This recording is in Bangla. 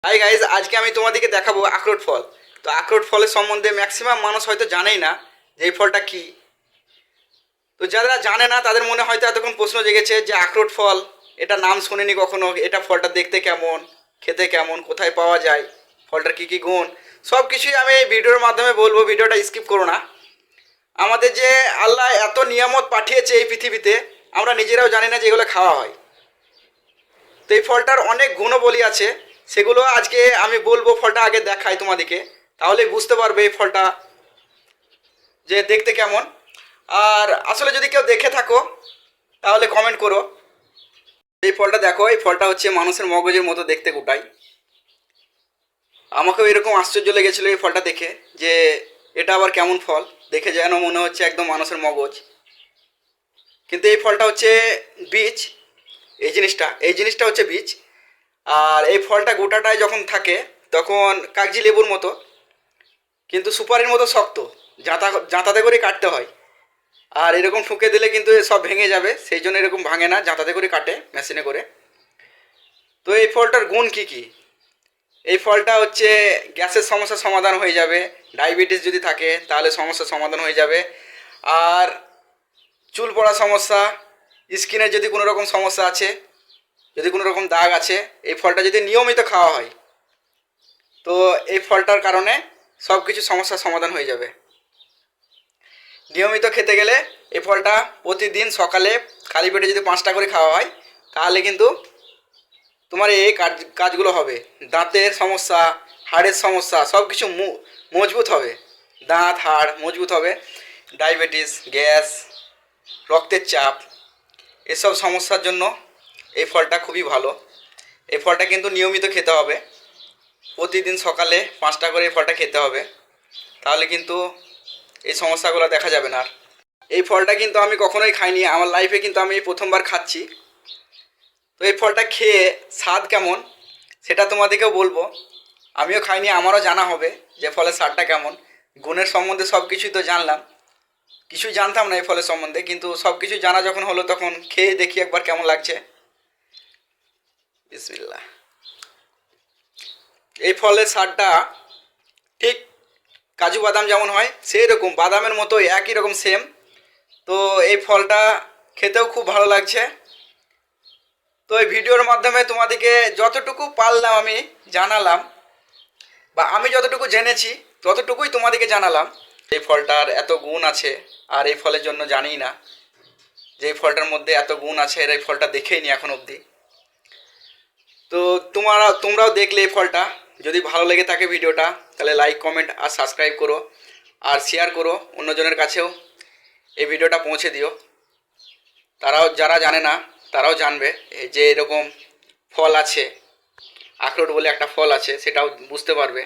হাই গাইজ, আজকে আমি তোমাদেরকে দেখাবো আখরোট ফল। তো আখরোট ফলের সম্বন্ধে ম্যাক্সিমাম মানুষ হয়তো জানেই না যে এই ফলটা কি। তো যারা জানে না তাদের মনে হয়তো এতক্ষণ প্রশ্ন জেগেছে যে আখরোট ফল, এটা নাম শুনিনি কখনো, এটা ফলটা দেখতে কেমন, খেতে কেমন, কোথায় পাওয়া যায়, ফলটার কী কী গুণ, সব কিছুই আমি এই ভিডিওর মাধ্যমে বলবো। ভিডিওটা স্কিপ করো না। আমাদের যে আল্লাহ এত নিয়ামত পাঠিয়েছে এই পৃথিবীতে, আমরা নিজেরাও জানি না যে এগুলো খাওয়া হয়। তো এই ফলটার অনেক গুণবলী আছে, সেগুলো আজকে আমি বলবো। ফলটা আগে দেখাই তোমাদেরকে, তাহলে বুঝতে পারবে এই ফলটা যে দেখতে কেমন। আর আসলে যদি কেউ দেখে থাকো তাহলে কমেন্ট করো। এই ফলটা দেখো, এই ফলটা হচ্ছে মানুষের মগজের মতো দেখতে গোটাই। আমাকেও এরকম আশ্চর্য লেগেছিলো এই ফলটা দেখে, যে এটা আবার কেমন ফল, দেখে যেন মনে হচ্ছে একদম মানুষের মগজ। কিন্তু এই ফলটা হচ্ছে বীজ। এই জিনিসটা হচ্ছে বীজ। আর এই ফলটা গোটাটায় যখন থাকে তখন কাগজি লেবুর মতো, কিন্তু সুপারির মতো শক্ত। জাঁতাতে করে কাটতে হয়। আর এরকম ঠুকে দিলে কিন্তু সব ভেঙে যাবে, সেই জন্য এরকম ভাঙে না, জাঁতাতে করে কাটে মেশিনে করে। তো এই ফলটার গুণ কি কি? এই ফলটা হচ্ছে গ্যাসের সমস্যার সমাধান হয়ে যাবে। ডায়াবেটিস যদি থাকে তাহলে সমস্যার সমাধান হয়ে যাবে। আর চুল পড়া সমস্যা, স্কিনের যদি কোনো রকম সমস্যা আছে, যদি কোনো রকম দাগ আছে, এই ফলটা যদি নিয়মিত খাওয়া হয় তো এই ফলটার কারণে সব কিছু সমস্যার সমাধান হয়ে যাবে। নিয়মিত খেতে গেলে এই ফলটা প্রতিদিন সকালে খালি পেটে যদি 5টা করে খাওয়া হয় তাহলে কিন্তু তোমার এই কাজগুলো হবে। দাঁতের সমস্যা, হাড়ের সমস্যা, সব কিছু মজবুত হবে। দাঁত হাড় মজবুত হবে। ডায়াবেটিস, গ্যাস, রক্তের চাপ, এসব সমস্যার জন্য এই ফলটা খুবই ভালো। এই ফলটা কিন্তু নিয়মিত খেতে হবে। প্রতিদিন সকালে 5টা করে এই ফলটা খেতে হবে, তাহলে কিন্তু এই সমস্যাগুলো দেখা যাবে না আর। এই ফলটা কিন্তু আমি কখনোই খাইনি আমার লাইফে, কিন্তু আমি এই প্রথমবার খাচ্ছি। তো এই ফলটা খেয়ে স্বাদ কেমন সেটা তোমাদেরকেও বলবো। আমিও খাইনি, আমারও জানা হবে যে ফলের স্বাদটা কেমন। গুণের সম্বন্ধে সব কিছুই তো জানলাম, কিছুই জানতাম না এই ফলের সম্বন্ধে, কিন্তু সব কিছু জানা যখন হলো তখন খেয়ে দেখি একবার কেমন লাগছে। বিসমিল্লাহ। এই ফলের স্বাদটা ঠিক কাজু বাদাম যেমন হয় সেই রকম, বাদামের মতো একই রকম সেম। তো এই ফলটা খেতেও খুব ভালো লাগছে। তো এই ভিডিওর মাধ্যমে তোমাদেরকে যতটুকু পারলাম আমি জানালাম, বা আমি যতটুকু জেনেছি ততটুকুই তোমাদেরকে জানালাম। এই ফলটার এত গুণ আছে, আর এই ফলের জন্য জানি না যে এই ফলটার মধ্যে এত গুণ আছে, এর এই ফলটা দেখেই নি এখন অবধি। তো তোমরাও দেখলে এই ফলটা, যদি ভালো লেগে থাকে ভিডিওটা তাহলে লাইক, কমেন্ট আর সাবস্ক্রাইব করো, আর শেয়ার করো অন্যজনের কাছেও। এই ভিডিওটা পৌঁছে দিও, তারাও যারা জানে না তারাও জানবে যে এরকম ফল আছে, আখরোট বলে একটা ফল আছে, সেটাও বুঝতে পারবে।